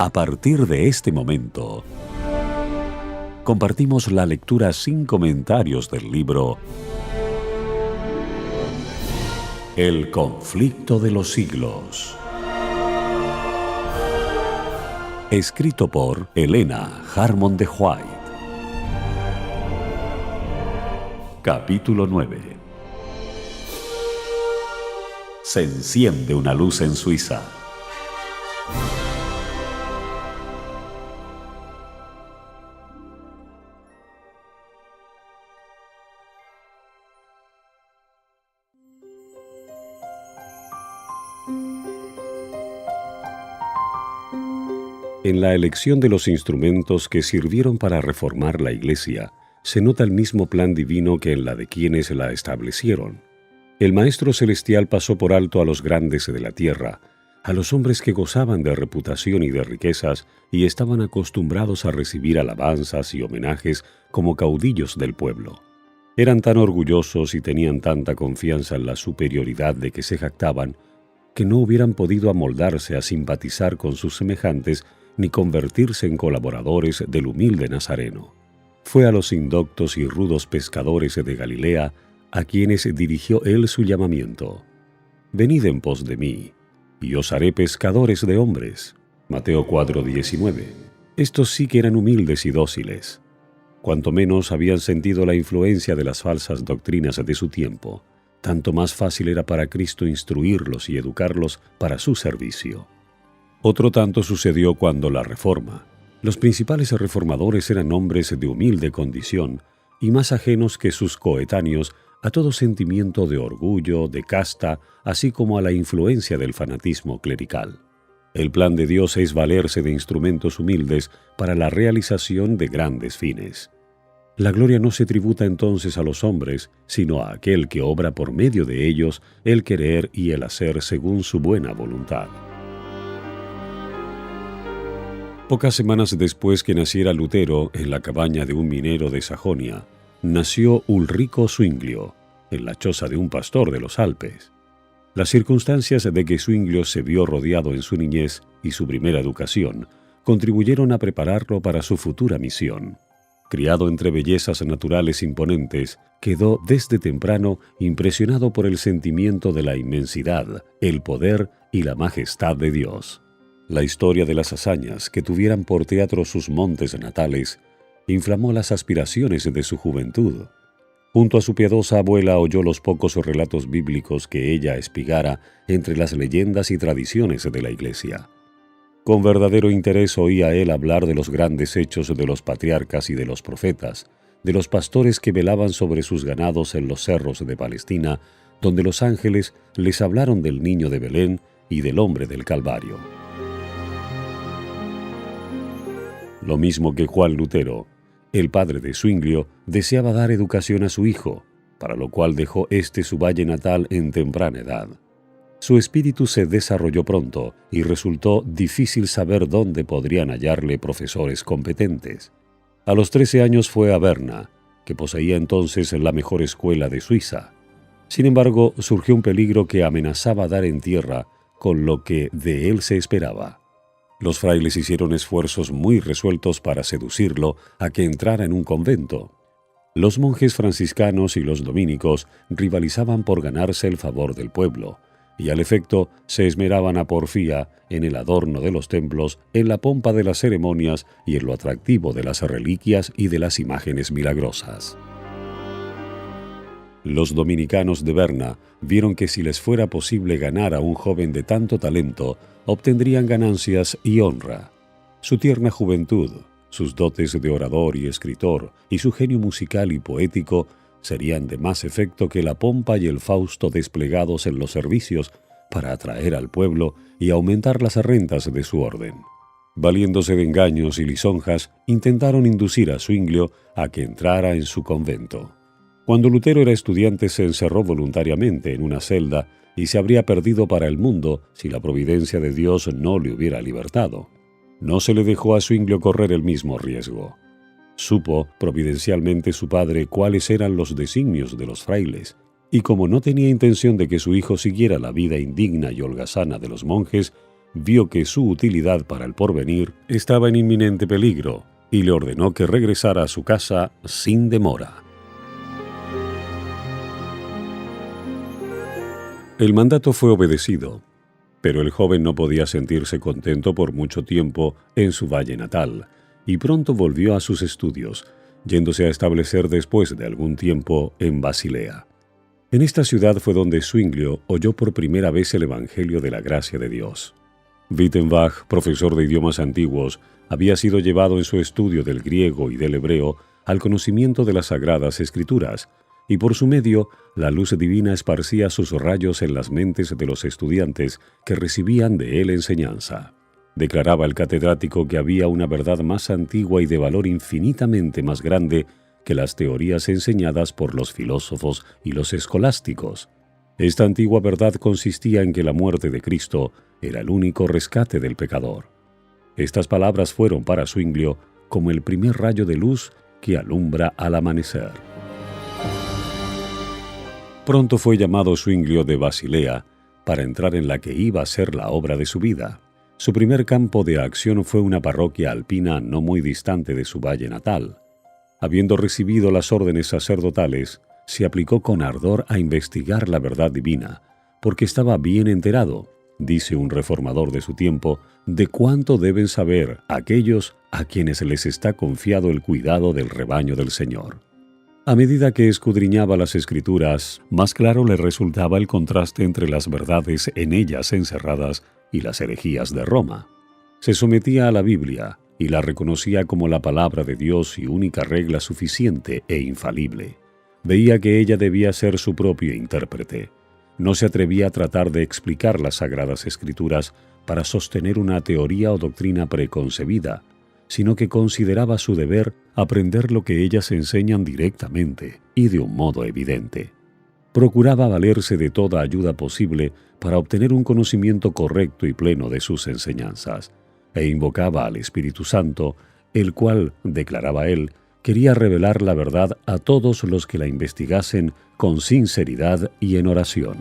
A partir de este momento, compartimos la lectura sin comentarios del libro El conflicto de los siglos, escrito por Helena Harmon de White. Capítulo 9. Se enciende una luz en Suiza. En la elección de los instrumentos que sirvieron para reformar la Iglesia, se nota el mismo plan divino que en la de quienes la establecieron. El Maestro Celestial pasó por alto a los grandes de la tierra, a los hombres que gozaban de reputación y de riquezas y estaban acostumbrados a recibir alabanzas y homenajes como caudillos del pueblo. Eran tan orgullosos y tenían tanta confianza en la superioridad de que se jactaban, que no hubieran podido amoldarse a simpatizar con sus semejantes ni convertirse en colaboradores del humilde Nazareno. Fue a los indoctos y rudos pescadores de Galilea a quienes dirigió él su llamamiento. «Venid en pos de mí, y os haré pescadores de hombres». Mateo 4:19. Estos sí que eran humildes y dóciles. Cuanto menos habían sentido la influencia de las falsas doctrinas de su tiempo, tanto más fácil era para Cristo instruirlos y educarlos para su servicio. Otro tanto sucedió cuando la Reforma. Los principales reformadores eran hombres de humilde condición y más ajenos que sus coetáneos a todo sentimiento de orgullo, de casta, así como a la influencia del fanatismo clerical. El plan de Dios es valerse de instrumentos humildes para la realización de grandes fines. La gloria no se tributa entonces a los hombres, sino a aquel que obra por medio de ellos el querer y el hacer según su buena voluntad. Pocas semanas después que naciera Lutero en la cabaña de un minero de Sajonia, nació Ulrico Zwinglio, en la choza de un pastor de los Alpes. Las circunstancias de que Zwinglio se vio rodeado en su niñez y su primera educación contribuyeron a prepararlo para su futura misión. Criado entre bellezas naturales imponentes, quedó desde temprano impresionado por el sentimiento de la inmensidad, el poder y la majestad de Dios. La historia de las hazañas que tuvieran por teatro sus montes natales inflamó las aspiraciones de su juventud. Junto a su piadosa abuela oyó los pocos relatos bíblicos que ella espigara entre las leyendas y tradiciones de la Iglesia. Con verdadero interés oía él hablar de los grandes hechos de los patriarcas y de los profetas, de los pastores que velaban sobre sus ganados en los cerros de Palestina, donde los ángeles les hablaron del niño de Belén y del hombre del Calvario. Lo mismo que Juan Lutero, el padre de Zwinglio deseaba dar educación a su hijo, para lo cual dejó su valle natal en temprana edad. Su espíritu se desarrolló pronto y resultó difícil saber dónde podrían hallarle profesores competentes. A los 13 años fue a Berna, que poseía entonces la mejor escuela de Suiza. Sin embargo, surgió un peligro que amenazaba dar en tierra con lo que de él se esperaba. Los frailes hicieron esfuerzos muy resueltos para seducirlo a que entrara en un convento. Los monjes franciscanos y los dominicos rivalizaban por ganarse el favor del pueblo, y al efecto se esmeraban a porfía en el adorno de los templos, en la pompa de las ceremonias y en lo atractivo de las reliquias y de las imágenes milagrosas. Los dominicanos de Berna vieron que si les fuera posible ganar a un joven de tanto talento, obtendrían ganancias y honra. Su tierna juventud, sus dotes de orador y escritor y su genio musical y poético serían de más efecto que la pompa y el fausto desplegados en los servicios para atraer al pueblo y aumentar las rentas de su orden. Valiéndose de engaños y lisonjas, intentaron inducir a Zwinglio a que entrara en su convento. Cuando Lutero era estudiante se encerró voluntariamente en una celda y se habría perdido para el mundo si la providencia de Dios no le hubiera libertado. No se le dejó a Zwinglio correr el mismo riesgo. Supo providencialmente su padre cuáles eran los designios de los frailes, y como no tenía intención de que su hijo siguiera la vida indigna y holgazana de los monjes, vio que su utilidad para el porvenir estaba en inminente peligro y le ordenó que regresara a su casa sin demora. El mandato fue obedecido, pero el joven no podía sentirse contento por mucho tiempo en su valle natal, y pronto volvió a sus estudios, yéndose a establecer después de algún tiempo en Basilea. En esta ciudad fue donde Zwinglio oyó por primera vez el Evangelio de la gracia de Dios. Wyttenbach, profesor de idiomas antiguos, había sido llevado en su estudio del griego y del hebreo al conocimiento de las Sagradas Escrituras, y por su medio la luz divina esparcía sus rayos en las mentes de los estudiantes que recibían de él enseñanza. Declaraba el catedrático que había una verdad más antigua y de valor infinitamente más grande que las teorías enseñadas por los filósofos y los escolásticos. Esta antigua verdad consistía en que la muerte de Cristo era el único rescate del pecador. Estas palabras fueron para Zwinglio como el primer rayo de luz que alumbra al amanecer. Pronto fue llamado Zwinglio de Basilea para entrar en la que iba a ser la obra de su vida. Su primer campo de acción fue una parroquia alpina no muy distante de su valle natal. Habiendo recibido las órdenes sacerdotales, se aplicó con ardor a investigar la verdad divina, porque estaba bien enterado, dice un reformador de su tiempo, de cuánto deben saber aquellos a quienes les está confiado el cuidado del rebaño del Señor. A medida que escudriñaba las Escrituras, más claro le resultaba el contraste entre las verdades en ellas encerradas y las herejías de Roma. Se sometía a la Biblia y la reconocía como la palabra de Dios y única regla suficiente e infalible. Veía que ella debía ser su propio intérprete. No se atrevía a tratar de explicar las Sagradas Escrituras para sostener una teoría o doctrina preconcebida, sino que consideraba su deber aprender lo que ellas enseñan directamente y de un modo evidente. Procuraba valerse de toda ayuda posible para obtener un conocimiento correcto y pleno de sus enseñanzas, e invocaba al Espíritu Santo, el cual, declaraba él, quería revelar la verdad a todos los que la investigasen con sinceridad y en oración.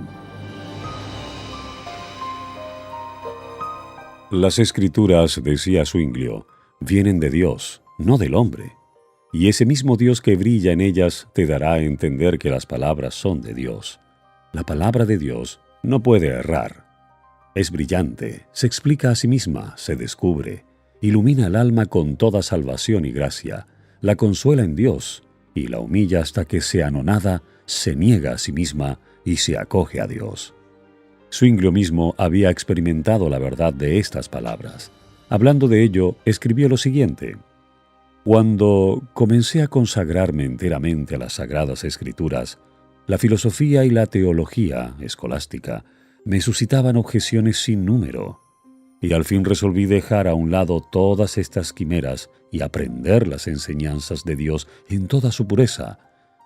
Las Escrituras, decía Zwinglio, vienen de Dios, no del hombre, y ese mismo Dios que brilla en ellas te dará a entender que las palabras son de Dios. La palabra de Dios no puede errar. Es brillante, se explica a sí misma, se descubre, ilumina el alma con toda salvación y gracia, la consuela en Dios y la humilla hasta que, se anonada, se niega a sí misma y se acoge a Dios. Zwinglio mismo había experimentado la verdad de estas palabras. Hablando de ello, escribió lo siguiente: cuando comencé a consagrarme enteramente a las Sagradas Escrituras, la filosofía y la teología escolástica me suscitaban objeciones sin número, y al fin resolví dejar a un lado todas estas quimeras y aprender las enseñanzas de Dios en toda su pureza,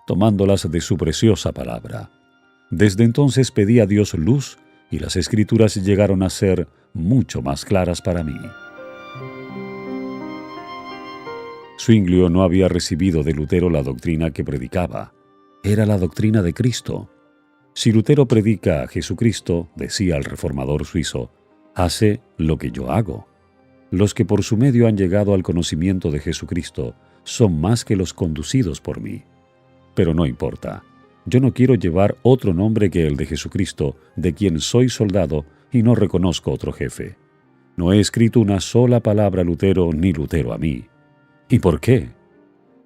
tomándolas de su preciosa palabra. Desde entonces pedí a Dios luz y las Escrituras llegaron a ser mucho más claras para mí. Zwinglio no había recibido de Lutero la doctrina que predicaba. Era la doctrina de Cristo. Si Lutero predica a Jesucristo, decía el reformador suizo, hace lo que yo hago. Los que por su medio han llegado al conocimiento de Jesucristo son más que los conducidos por mí. Pero no importa. Yo no quiero llevar otro nombre que el de Jesucristo, de quien soy soldado y no reconozco otro jefe. No he escrito una sola palabra a Lutero ni Lutero a mí. ¿Y por qué?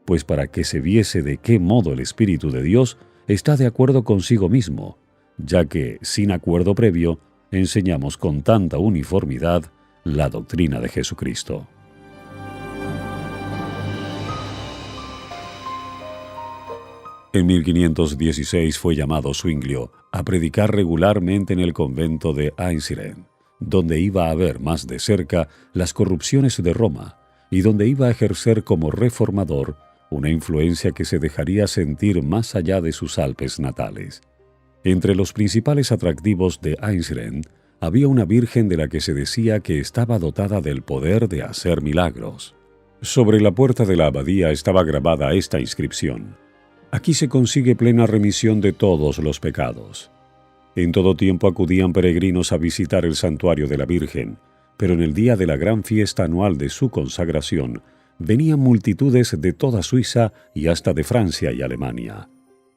Pues para que se viese de qué modo el Espíritu de Dios está de acuerdo consigo mismo, ya que, sin acuerdo previo, enseñamos con tanta uniformidad la doctrina de Jesucristo. En 1516 fue llamado Zwinglio a predicar regularmente en el convento de Einsiedeln, donde iba a ver más de cerca las corrupciones de Roma y donde iba a ejercer como reformador una influencia que se dejaría sentir más allá de sus Alpes natales. Entre los principales atractivos de Einsiedeln había una virgen de la que se decía que estaba dotada del poder de hacer milagros. Sobre la puerta de la abadía estaba grabada esta inscripción: aquí se consigue plena remisión de todos los pecados. En todo tiempo acudían peregrinos a visitar el santuario de la Virgen, pero en el día de la gran fiesta anual de su consagración, venían multitudes de toda Suiza y hasta de Francia y Alemania.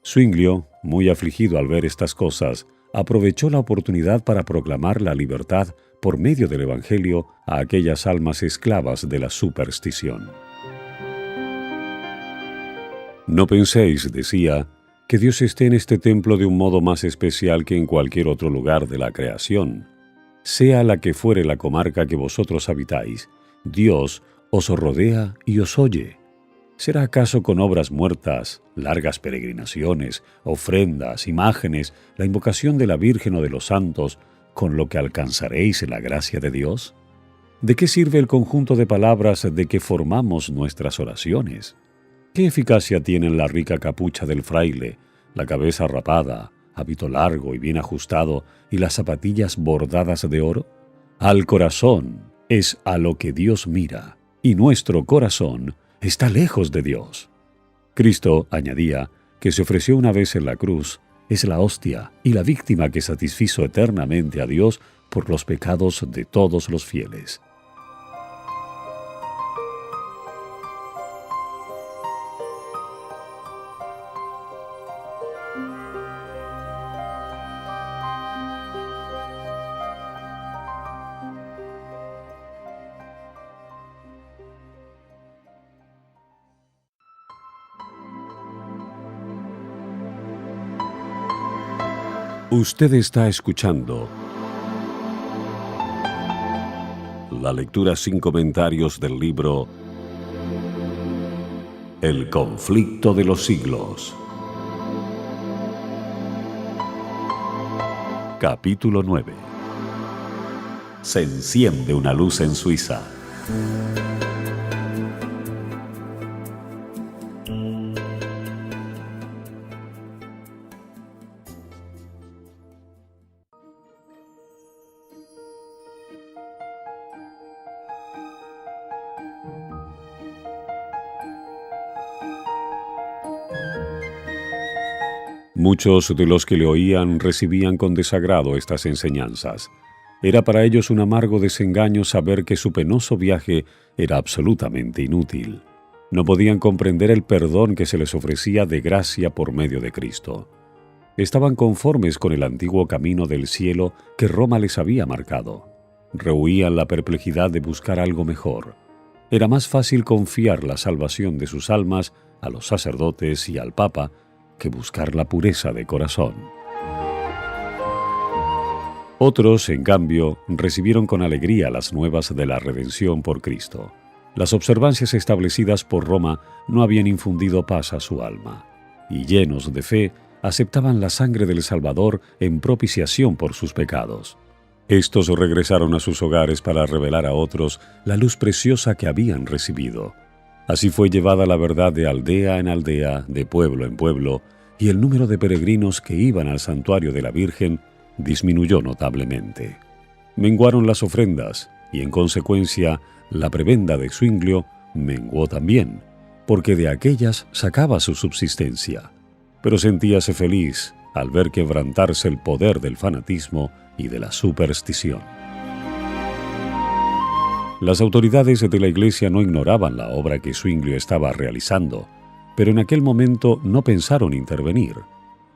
Zwinglio, muy afligido al ver estas cosas, aprovechó la oportunidad para proclamar la libertad por medio del Evangelio a aquellas almas esclavas de la superstición. No penséis, decía, que Dios esté en este templo de un modo más especial que en cualquier otro lugar de la creación. Sea la que fuere la comarca que vosotros habitáis, Dios os rodea y os oye. ¿Será acaso con obras muertas, largas peregrinaciones, ofrendas, imágenes, la invocación de la Virgen o de los santos, con lo que alcanzaréis la gracia de Dios? ¿De qué sirve el conjunto de palabras de que formamos nuestras oraciones? ¿Qué eficacia tienen la rica capucha del fraile, la cabeza rapada, hábito largo y bien ajustado y las zapatillas bordadas de oro? Al corazón es a lo que Dios mira, y nuestro corazón está lejos de Dios. Cristo, añadía, que se ofreció una vez en la cruz, es la hostia y la víctima que satisfizo eternamente a Dios por los pecados de todos los fieles. Usted está escuchando la lectura sin comentarios del libro El conflicto de los siglos. Capítulo 9. Se enciende una luz en Suiza. Muchos de los que le oían recibían con desagrado estas enseñanzas. Era para ellos un amargo desengaño saber que su penoso viaje era absolutamente inútil. No podían comprender el perdón que se les ofrecía de gracia por medio de Cristo. Estaban conformes con el antiguo camino del cielo que Roma les había marcado. Rehuían la perplejidad de buscar algo mejor. Era más fácil confiar la salvación de sus almas a los sacerdotes y al Papa que buscar la pureza de corazón. Otros, en cambio, recibieron con alegría las nuevas de la redención por Cristo. Las observancias establecidas por Roma no habían infundido paz a su alma, y llenos de fe, aceptaban la sangre del Salvador en propiciación por sus pecados. Estos regresaron a sus hogares para revelar a otros la luz preciosa que habían recibido. Así fue llevada la verdad de aldea en aldea, de pueblo en pueblo, y el número de peregrinos que iban al santuario de la Virgen disminuyó notablemente. Menguaron las ofrendas, y en consecuencia la prebenda de Zwinglio menguó también, porque de aquellas sacaba su subsistencia. Pero sentíase feliz al ver quebrantarse el poder del fanatismo y de la superstición. Las autoridades de la Iglesia no ignoraban la obra que Zwinglio estaba realizando, pero en aquel momento no pensaron intervenir.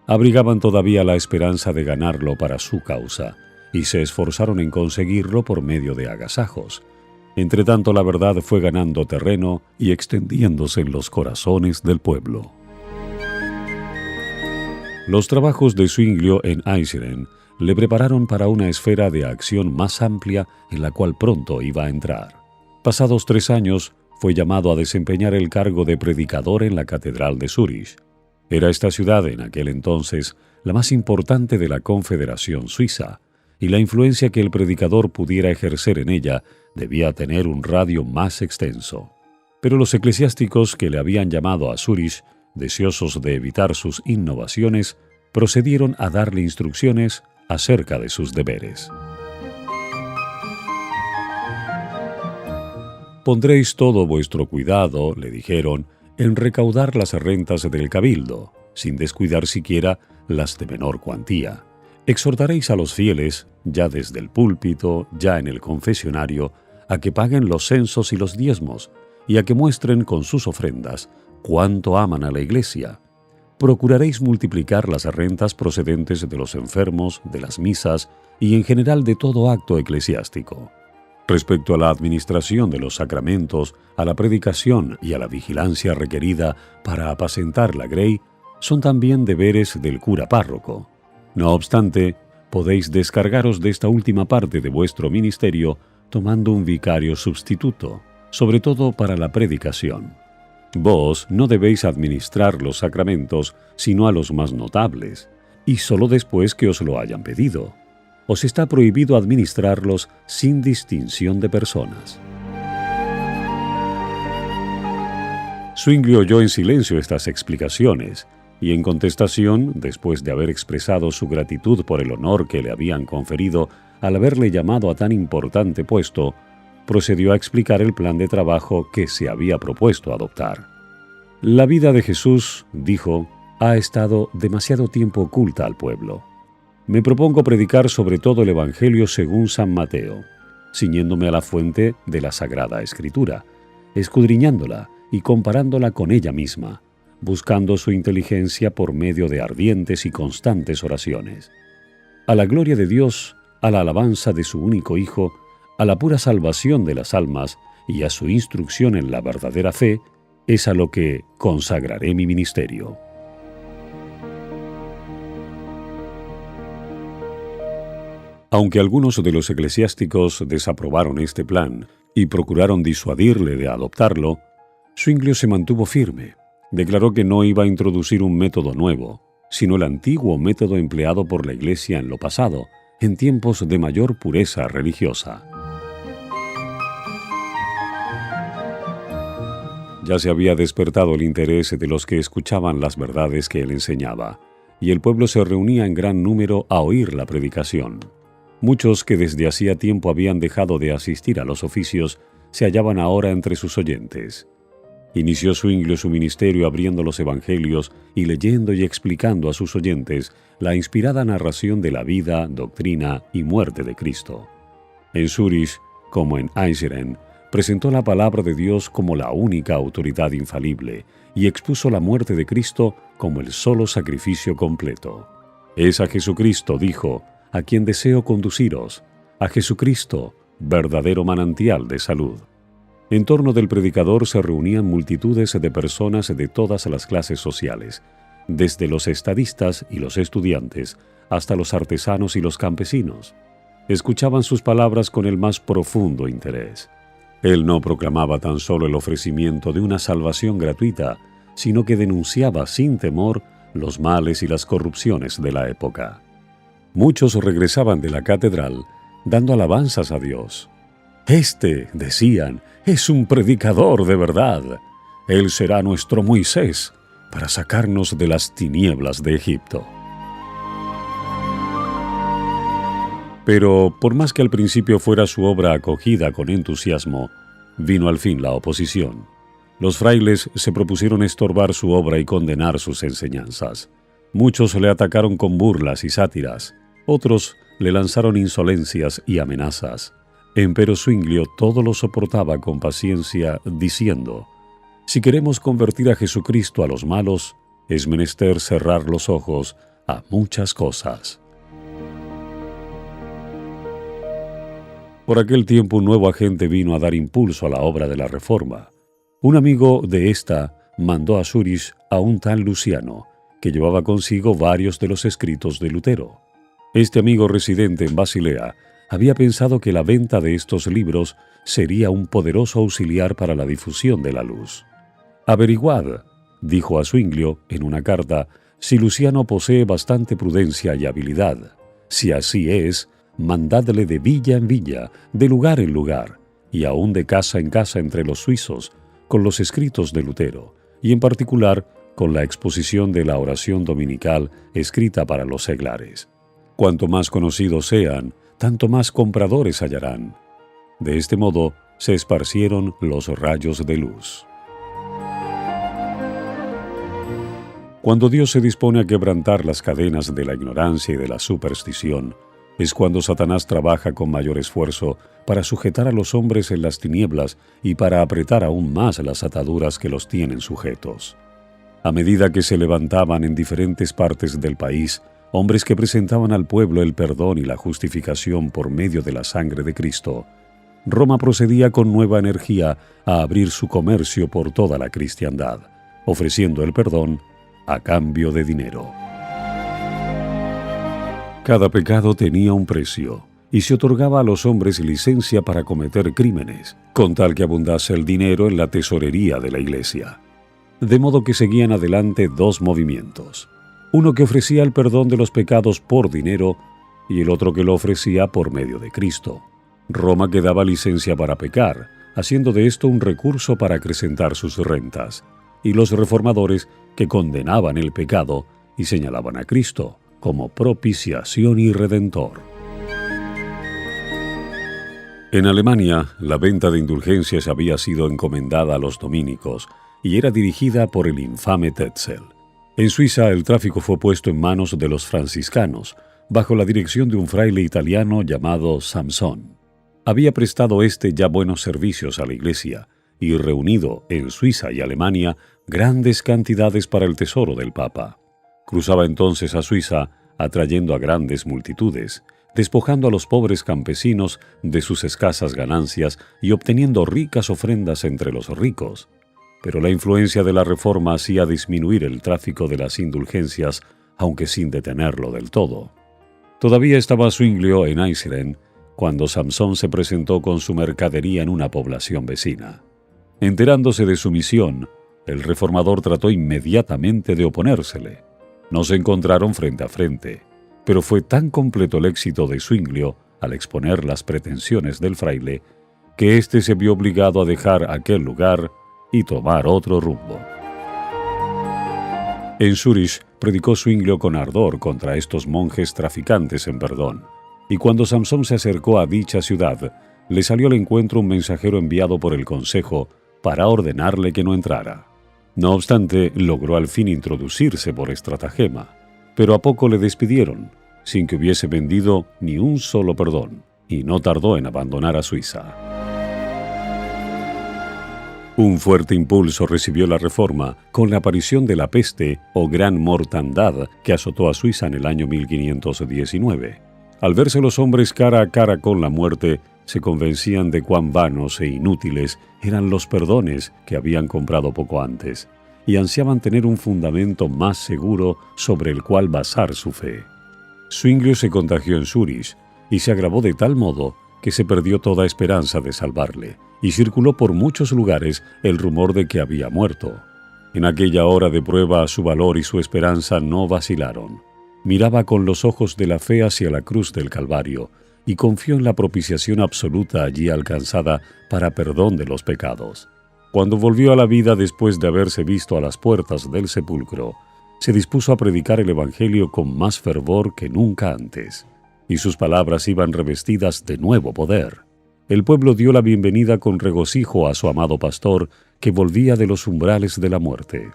Abrigaban todavía la esperanza de ganarlo para su causa, y se esforzaron en conseguirlo por medio de agasajos. Entretanto, la verdad fue ganando terreno y extendiéndose en los corazones del pueblo. Los trabajos de Zwinglio en Eisleben le prepararon para una esfera de acción más amplia en la cual pronto iba a entrar. Pasados 3 años, fue llamado a desempeñar el cargo de predicador en la Catedral de Zúrich. Era esta ciudad en aquel entonces la más importante de la Confederación Suiza, y la influencia que el predicador pudiera ejercer en ella debía tener un radio más extenso. Pero los eclesiásticos que le habían llamado a Zúrich, deseosos de evitar sus innovaciones, procedieron a darle instrucciones acerca de sus deberes. Pondréis todo vuestro cuidado, le dijeron, en recaudar las rentas del cabildo, sin descuidar siquiera las de menor cuantía. Exhortaréis a los fieles, ya desde el púlpito, ya en el confesionario, a que paguen los censos y los diezmos, y a que muestren con sus ofrendas cuánto aman a la Iglesia. Procuraréis multiplicar las rentas procedentes de los enfermos, de las misas y en general de todo acto eclesiástico. Respecto a la administración de los sacramentos, a la predicación y a la vigilancia requerida para apacentar la grey, son también deberes del cura párroco. No obstante, podéis descargaros de esta última parte de vuestro ministerio tomando un vicario sustituto, sobre todo para la predicación. Vos no debéis administrar los sacramentos sino a los más notables, y sólo después que os lo hayan pedido. Os está prohibido administrarlos sin distinción de personas. Zwingli oyó en silencio estas explicaciones, y en contestación, después de haber expresado su gratitud por el honor que le habían conferido al haberle llamado a tan importante puesto, procedió a explicar el plan de trabajo que se había propuesto adoptar. La vida de Jesús, dijo, ha estado demasiado tiempo oculta al pueblo. Me propongo predicar sobre todo el Evangelio según San Mateo, ciñéndome a la fuente de la Sagrada Escritura, escudriñándola y comparándola con ella misma, buscando su inteligencia por medio de ardientes y constantes oraciones. A la gloria de Dios, a la alabanza de su único Hijo, a la pura salvación de las almas y a su instrucción en la verdadera fe, es a lo que consagraré mi ministerio. Aunque algunos de los eclesiásticos desaprobaron este plan y procuraron disuadirle de adoptarlo, Zwingli se mantuvo firme. Declaró que no iba a introducir un método nuevo, sino el antiguo método empleado por la Iglesia en lo pasado, en tiempos de mayor pureza religiosa. Ya se había despertado el interés de los que escuchaban las verdades que él enseñaba, y el pueblo se reunía en gran número a oír la predicación. Muchos que desde hacía tiempo habían dejado de asistir a los oficios se hallaban ahora entre sus oyentes. Inició Zwingli su ministerio abriendo los evangelios y leyendo y explicando a sus oyentes la inspirada narración de la vida, doctrina y muerte de Cristo. En Zúrich, como en Eichstätt, presentó la palabra de Dios como la única autoridad infalible y expuso la muerte de Cristo como el solo sacrificio completo. Es a Jesucristo, dijo, a quien deseo conduciros, a Jesucristo, verdadero manantial de salud. En torno del predicador se reunían multitudes de personas de todas las clases sociales, desde los estadistas y los estudiantes hasta los artesanos y los campesinos. Escuchaban sus palabras con el más profundo interés. Él no proclamaba tan solo el ofrecimiento de una salvación gratuita, sino que denunciaba sin temor los males y las corrupciones de la época. Muchos regresaban de la catedral dando alabanzas a Dios. «Este», decían, «es un predicador de verdad. Él será nuestro Moisés para sacarnos de las tinieblas de Egipto». Pero, por más que al principio fuera su obra acogida con entusiasmo, vino al fin la oposición. Los frailes se propusieron estorbar su obra y condenar sus enseñanzas. Muchos le atacaron con burlas y sátiras, otros le lanzaron insolencias y amenazas. Empero Zwingli todo lo soportaba con paciencia, diciendo: «Si queremos convertir a Jesucristo a los malos, es menester cerrar los ojos a muchas cosas». Por aquel tiempo un nuevo agente vino a dar impulso a la obra de la Reforma. Un amigo de ésta mandó a Zúrich a un tal Luciano, que llevaba consigo varios de los escritos de Lutero. Este amigo residente en Basilea había pensado que la venta de estos libros sería un poderoso auxiliar para la difusión de la luz. «Averiguad», dijo a Zwingli en una carta, «si Luciano posee bastante prudencia y habilidad. Si así es, mandadle de villa en villa, de lugar en lugar, y aún de casa en casa entre los suizos, con los escritos de Lutero, y en particular con la exposición de la oración dominical escrita para los seglares. Cuanto más conocidos sean, tanto más compradores hallarán». De este modo se esparcieron los rayos de luz. Cuando Dios se dispone a quebrantar las cadenas de la ignorancia y de la superstición, es cuando Satanás trabaja con mayor esfuerzo para sujetar a los hombres en las tinieblas y para apretar aún más las ataduras que los tienen sujetos. A medida que se levantaban en diferentes partes del país hombres que presentaban al pueblo el perdón y la justificación por medio de la sangre de Cristo, Roma procedía con nueva energía a abrir su comercio por toda la cristiandad, ofreciendo el perdón a cambio de dinero. Cada pecado tenía un precio, y se otorgaba a los hombres licencia para cometer crímenes, con tal que abundase el dinero en la tesorería de la iglesia. De modo que seguían adelante dos movimientos, uno que ofrecía el perdón de los pecados por dinero y el otro que lo ofrecía por medio de Cristo. Roma que daba licencia para pecar, haciendo de esto un recurso para acrecentar sus rentas, y los reformadores que condenaban el pecado y señalaban a Cristo como propiciación y redentor. En Alemania, la venta de indulgencias había sido encomendada a los dominicos y era dirigida por el infame Tetzel. En Suiza, el tráfico fue puesto en manos de los franciscanos, bajo la dirección de un fraile italiano llamado Samson. Había prestado ya buenos servicios a la Iglesia y reunido en Suiza y Alemania grandes cantidades para el tesoro del Papa. Cruzaba entonces a Suiza, atrayendo a grandes multitudes, despojando a los pobres campesinos de sus escasas ganancias y obteniendo ricas ofrendas entre los ricos. Pero la influencia de la Reforma hacía disminuir el tráfico de las indulgencias, aunque sin detenerlo del todo. Todavía estaba Zwinglio en Eisleben cuando Samson se presentó con su mercadería en una población vecina. Enterándose de su misión, el reformador trató inmediatamente de oponérsele. No se encontraron frente a frente, pero fue tan completo el éxito de Zwinglio al exponer las pretensiones del fraile que éste se vio obligado a dejar aquel lugar y tomar otro rumbo. En Zúrich predicó Zwinglio con ardor contra estos monjes traficantes en perdón, y cuando Samson se acercó a dicha ciudad, le salió al encuentro un mensajero enviado por el consejo para ordenarle que no entrara. No obstante, logró al fin introducirse por estratagema, pero a poco le despidieron, sin que hubiese vendido ni un solo perdón, y no tardó en abandonar a Suiza. Un fuerte impulso recibió la Reforma con la aparición de la peste o gran mortandad que azotó a Suiza en el año 1519. Al verse los hombres cara a cara con la muerte, se convencían de cuán vanos e inútiles eran los perdones que habían comprado poco antes, y ansiaban tener un fundamento más seguro sobre el cual basar su fe. Zwinglio se contagió en Zúrich y se agravó de tal modo que se perdió toda esperanza de salvarle, y circuló por muchos lugares el rumor de que había muerto. En aquella hora de prueba su valor y su esperanza no vacilaron. Miraba con los ojos de la fe hacia la cruz del Calvario y confió en la propiciación absoluta allí alcanzada para perdón de los pecados. Cuando volvió a la vida después de haberse visto a las puertas del sepulcro, se dispuso a predicar el Evangelio con más fervor que nunca antes, y sus palabras iban revestidas de nuevo poder. El pueblo dio la bienvenida con regocijo a su amado pastor que volvía de los umbrales de la muerte.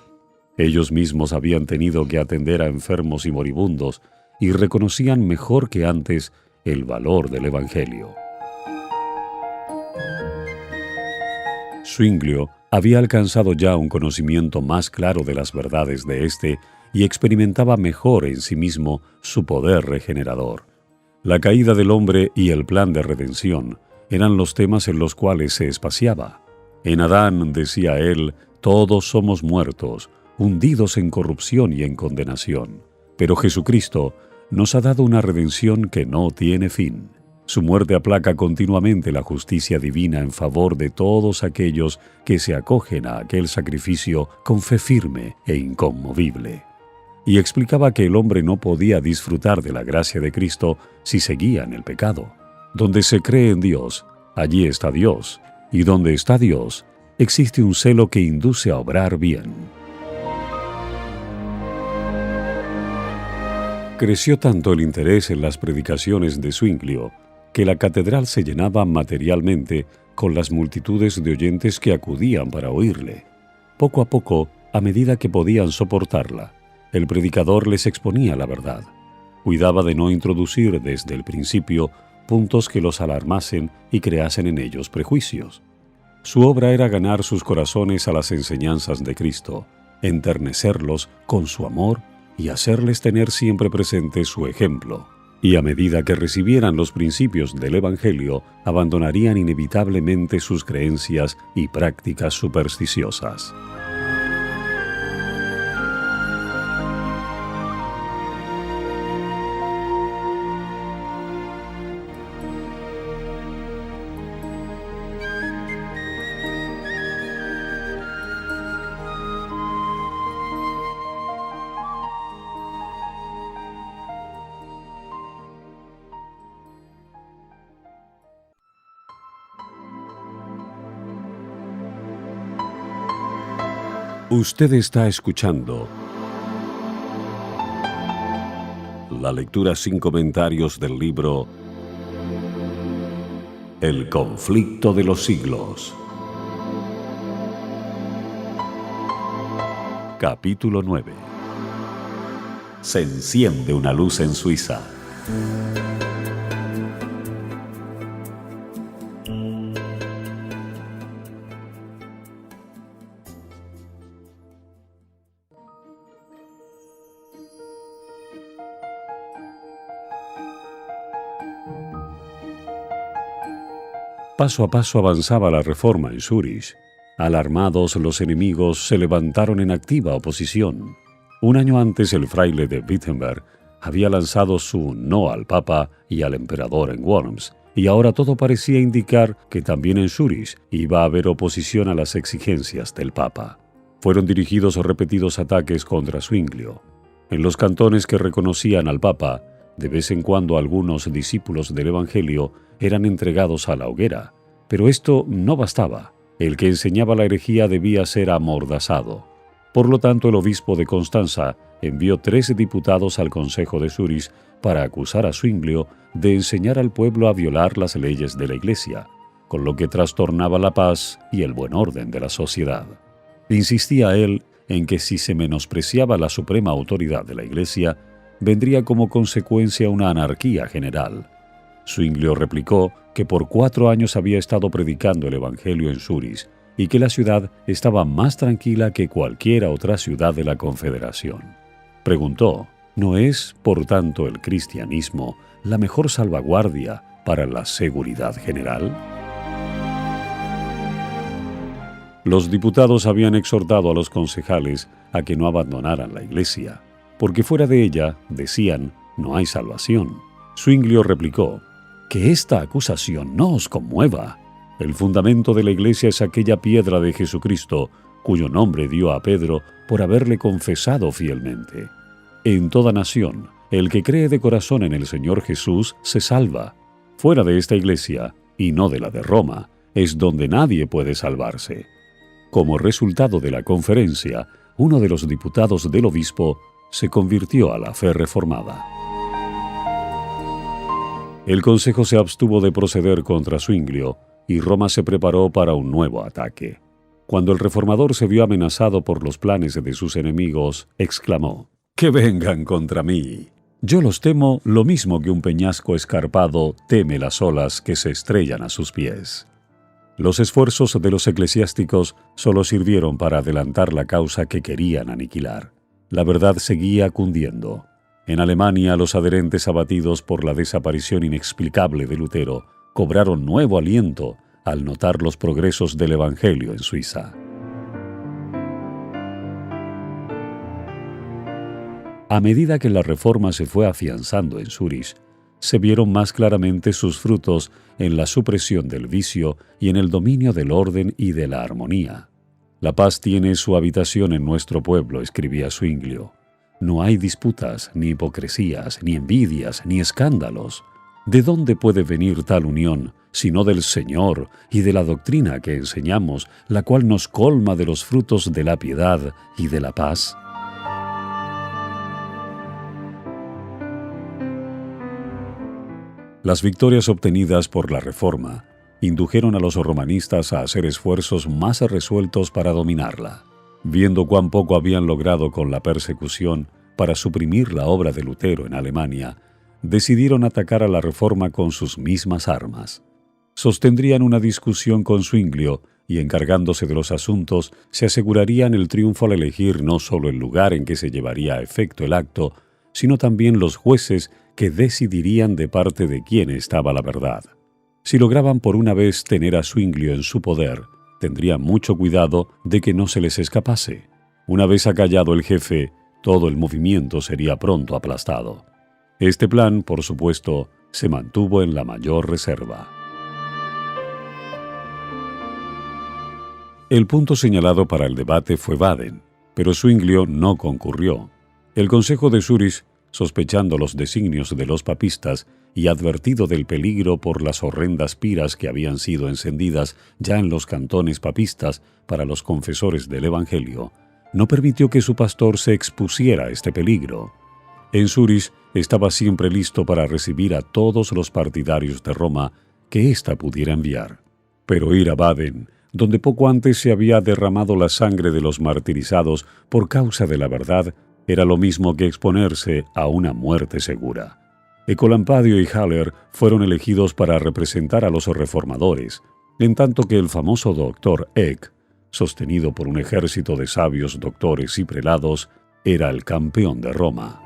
Ellos mismos habían tenido que atender a enfermos y moribundos y reconocían mejor que antes el valor del Evangelio. Zwinglio había alcanzado ya un conocimiento más claro de las verdades de éste y experimentaba mejor en sí mismo su poder regenerador. La caída del hombre y el plan de redención eran los temas en los cuales se espaciaba. En Adán, decía él, todos somos muertos, hundidos en corrupción y en condenación. Pero Jesucristo nos ha dado una redención que no tiene fin. Su muerte aplaca continuamente la justicia divina en favor de todos aquellos que se acogen a aquel sacrificio con fe firme e inconmovible. Y explicaba que el hombre no podía disfrutar de la gracia de Cristo si seguía en el pecado. Donde se cree en Dios, allí está Dios, y donde está Dios, existe un celo que induce a obrar bien. Creció tanto el interés en las predicaciones de Zwinglio que la catedral se llenaba materialmente con las multitudes de oyentes que acudían para oírle. Poco a poco, a medida que podían soportarla, El predicador les exponía la verdad. Cuidaba de no introducir desde el principio puntos que los alarmasen y creasen en ellos prejuicios. Su obra era ganar sus corazones a las enseñanzas de Cristo, enternecerlos con su amor y hacerles tener siempre presente su ejemplo. Y a medida que recibieran los principios del Evangelio, abandonarían inevitablemente sus creencias y prácticas supersticiosas. Usted está escuchando la lectura sin comentarios del libro El conflicto de los siglos. Capítulo 9. Se enciende una luz en Suiza. Paso a paso avanzaba la reforma en Zúrich. Alarmados, los enemigos se levantaron en activa oposición. Un año antes, el fraile de Wittenberg había lanzado su no al Papa y al emperador en Worms, y ahora todo parecía indicar que también en Zúrich iba a haber oposición a las exigencias del Papa. Fueron dirigidos repetidos ataques contra Zwinglio. En los cantones que reconocían al Papa, de vez en cuando algunos discípulos del Evangelio eran entregados a la hoguera, pero esto no bastaba. El que enseñaba la herejía debía ser amordazado. Por lo tanto, el obispo de Constanza envió 13 diputados al Consejo de Zúrich para acusar a Zwinglio de enseñar al pueblo a violar las leyes de la Iglesia, con lo que trastornaba la paz y el buen orden de la sociedad. Insistía él en que si se menospreciaba la suprema autoridad de la Iglesia, vendría como consecuencia una anarquía general. Zwinglio replicó que por 4 años había estado predicando el Evangelio en Zúrich y que la ciudad estaba más tranquila que cualquier otra ciudad de la Confederación. Preguntó, ¿no es, por tanto, el cristianismo la mejor salvaguardia para la seguridad general? Los diputados habían exhortado a los concejales a que no abandonaran la Iglesia, porque fuera de ella, decían, no hay salvación. Zwinglio replicó, que esta acusación no os conmueva. El fundamento de la Iglesia es aquella piedra de Jesucristo, cuyo nombre dio a Pedro por haberle confesado fielmente. En toda nación, el que cree de corazón en el Señor Jesús se salva. Fuera de esta Iglesia, y no de la de Roma, es donde nadie puede salvarse. Como resultado de la conferencia, uno de los diputados del obispo se convirtió a la fe reformada. El consejo se abstuvo de proceder contra Zwinglio y Roma se preparó para un nuevo ataque. Cuando el reformador se vio amenazado por los planes de sus enemigos, exclamó, «¡Que vengan contra mí! Yo los temo lo mismo que un peñasco escarpado teme las olas que se estrellan a sus pies». Los esfuerzos de los eclesiásticos solo sirvieron para adelantar la causa que querían aniquilar. La verdad seguía cundiendo. En Alemania, los adherentes abatidos por la desaparición inexplicable de Lutero cobraron nuevo aliento al notar los progresos del Evangelio en Suiza. A medida que la reforma se fue afianzando en Zúrich, se vieron más claramente sus frutos en la supresión del vicio y en el dominio del orden y de la armonía. «La paz tiene su habitación en nuestro pueblo», escribía Zwinglio. «No hay disputas, ni hipocresías, ni envidias, ni escándalos. ¿De dónde puede venir tal unión, sino del Señor y de la doctrina que enseñamos, la cual nos colma de los frutos de la piedad y de la paz?» Las victorias obtenidas por la Reforma indujeron a los romanistas a hacer esfuerzos más resueltos para dominarla. Viendo cuán poco habían logrado con la persecución, para suprimir la obra de Lutero en Alemania, decidieron atacar a la Reforma con sus mismas armas. Sostendrían una discusión con Zwinglio y, encargándose de los asuntos, se asegurarían el triunfo al elegir no solo el lugar en que se llevaría a efecto el acto, sino también los jueces que decidirían de parte de quién estaba la verdad. Si lograban por una vez tener a Zwinglio en su poder, tendrían mucho cuidado de que no se les escapase. Una vez acallado el jefe, todo el movimiento sería pronto aplastado. Este plan, por supuesto, se mantuvo en la mayor reserva. El punto señalado para el debate fue Baden, pero Zwinglio no concurrió. El Consejo de Zúrich, sospechando los designios de los papistas y advertido del peligro por las horrendas piras que habían sido encendidas ya en los cantones papistas para los confesores del Evangelio, no permitió que su pastor se expusiera a este peligro. En Zúrich estaba siempre listo para recibir a todos los partidarios de Roma que ésta pudiera enviar. Pero ir a Baden, donde poco antes se había derramado la sangre de los martirizados por causa de la verdad, era lo mismo que exponerse a una muerte segura. Ecolampadio y Haller fueron elegidos para representar a los reformadores, en tanto que el famoso doctor Eck, sostenido por un ejército de sabios doctores y prelados, era el campeón de Roma.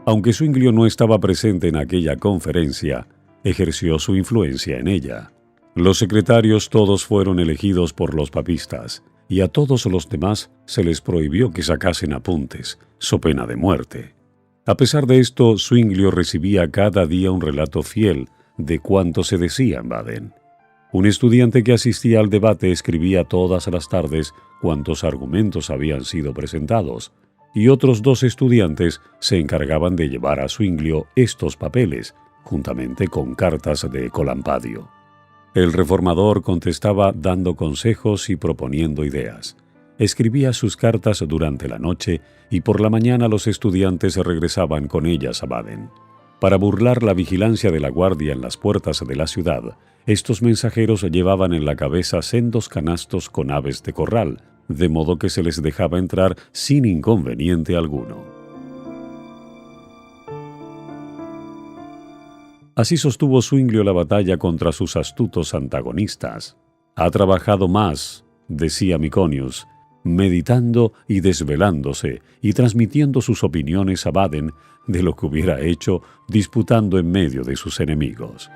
Aunque Zwinglio no estaba presente en aquella conferencia, ejerció su influencia en ella. Los secretarios todos fueron elegidos por los papistas, y a todos los demás se les prohibió que sacasen apuntes, so pena de muerte. A pesar de esto, Zwinglio recibía cada día un relato fiel de cuanto se decía en Baden. Un estudiante que asistía al debate escribía todas las tardes cuántos argumentos habían sido presentados, y otros 2 estudiantes se encargaban de llevar a Zwinglio estos papeles, juntamente con cartas de Ecolampadio. El reformador contestaba dando consejos y proponiendo ideas. Escribía sus cartas durante la noche y por la mañana los estudiantes regresaban con ellas a Baden. Para burlar la vigilancia de la guardia en las puertas de la ciudad, estos mensajeros llevaban en la cabeza sendos canastos con aves de corral, de modo que se les dejaba entrar sin inconveniente alguno. Así sostuvo Zwinglio la batalla contra sus astutos antagonistas. Ha trabajado más, decía Miconius, meditando y desvelándose y transmitiendo sus opiniones a Baden de lo que hubiera hecho disputando en medio de sus enemigos.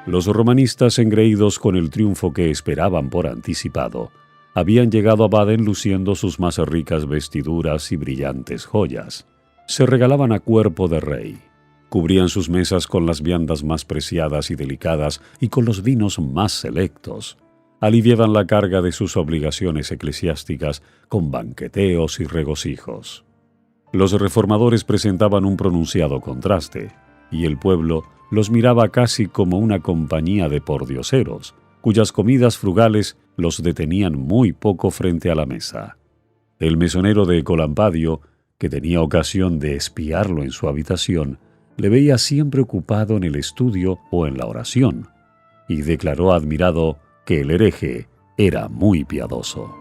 Los romanistas, engreídos con el triunfo que esperaban por anticipado, habían llegado a Baden luciendo sus más ricas vestiduras y brillantes joyas. Se regalaban a cuerpo de rey. Cubrían sus mesas con las viandas más preciadas y delicadas y con los vinos más selectos. Aliviaban la carga de sus obligaciones eclesiásticas con banqueteos y regocijos. Los reformadores presentaban un pronunciado contraste, y el pueblo los miraba casi como una compañía de pordioseros, cuyas comidas frugales los detenían muy poco frente a la mesa. El mesonero de Ecolampadio, que tenía ocasión de espiarlo en su habitación, le veía siempre ocupado en el estudio o en la oración, y declaró admirado que el hereje era muy piadoso.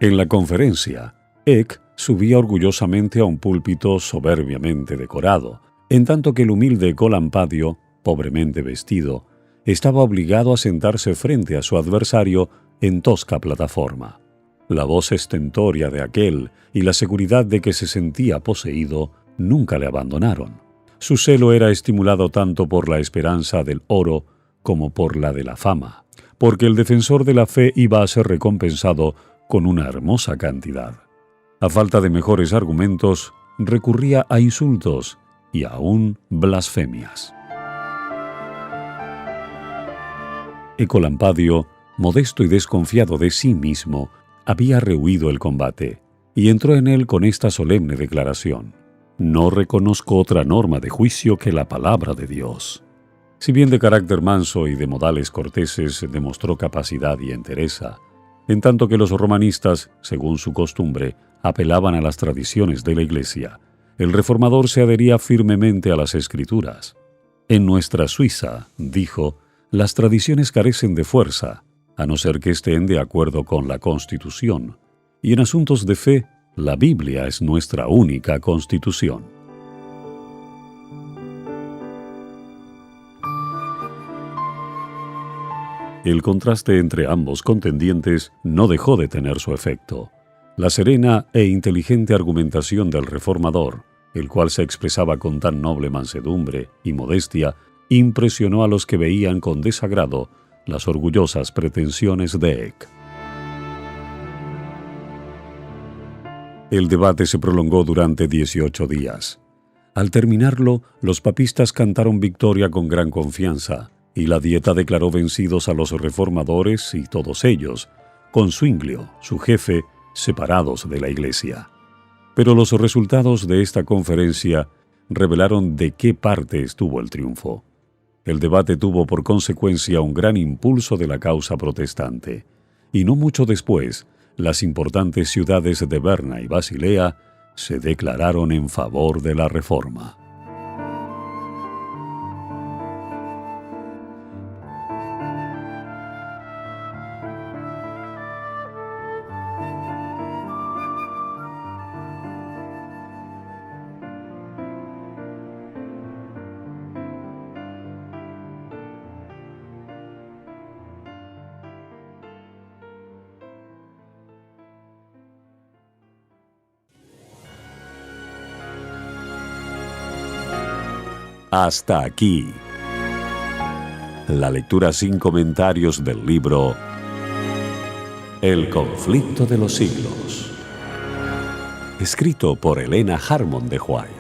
En la conferencia, Eck subía orgullosamente a un púlpito soberbiamente decorado, en tanto que el humilde Ecolampadio, pobremente vestido, estaba obligado a sentarse frente a su adversario en tosca plataforma. La voz estentórea de aquel y la seguridad de que se sentía poseído nunca le abandonaron. Su celo era estimulado tanto por la esperanza del oro como por la de la fama, porque el defensor de la fe iba a ser recompensado con una hermosa cantidad. A falta de mejores argumentos, recurría a insultos y aún blasfemias. Ecolampadio, modesto y desconfiado de sí mismo, había rehuido el combate y entró en él con esta solemne declaración: «No reconozco otra norma de juicio que la palabra de Dios». Si bien de carácter manso y de modales corteses demostró capacidad y entereza, en tanto que los romanistas, según su costumbre, apelaban a las tradiciones de la Iglesia, el reformador se adhería firmemente a las Escrituras. En nuestra Suiza, dijo, las tradiciones carecen de fuerza, a no ser que estén de acuerdo con la Constitución, y en asuntos de fe, la Biblia es nuestra única Constitución. El contraste entre ambos contendientes no dejó de tener su efecto. La serena e inteligente argumentación del reformador, el cual se expresaba con tan noble mansedumbre y modestia, impresionó a los que veían con desagrado las orgullosas pretensiones de Eck. El debate se prolongó durante 18 días. Al terminarlo, los papistas cantaron victoria con gran confianza, y la Dieta declaró vencidos a los reformadores y todos ellos, con Zwinglio, su jefe, separados de la Iglesia. Pero los resultados de esta conferencia revelaron de qué parte estuvo el triunfo. El debate tuvo por consecuencia un gran impulso de la causa protestante, y no mucho después, las importantes ciudades de Berna y Basilea se declararon en favor de la Reforma. Hasta aquí la lectura sin comentarios del libro El conflicto de los siglos, escrito por Helena Harmon de Huay.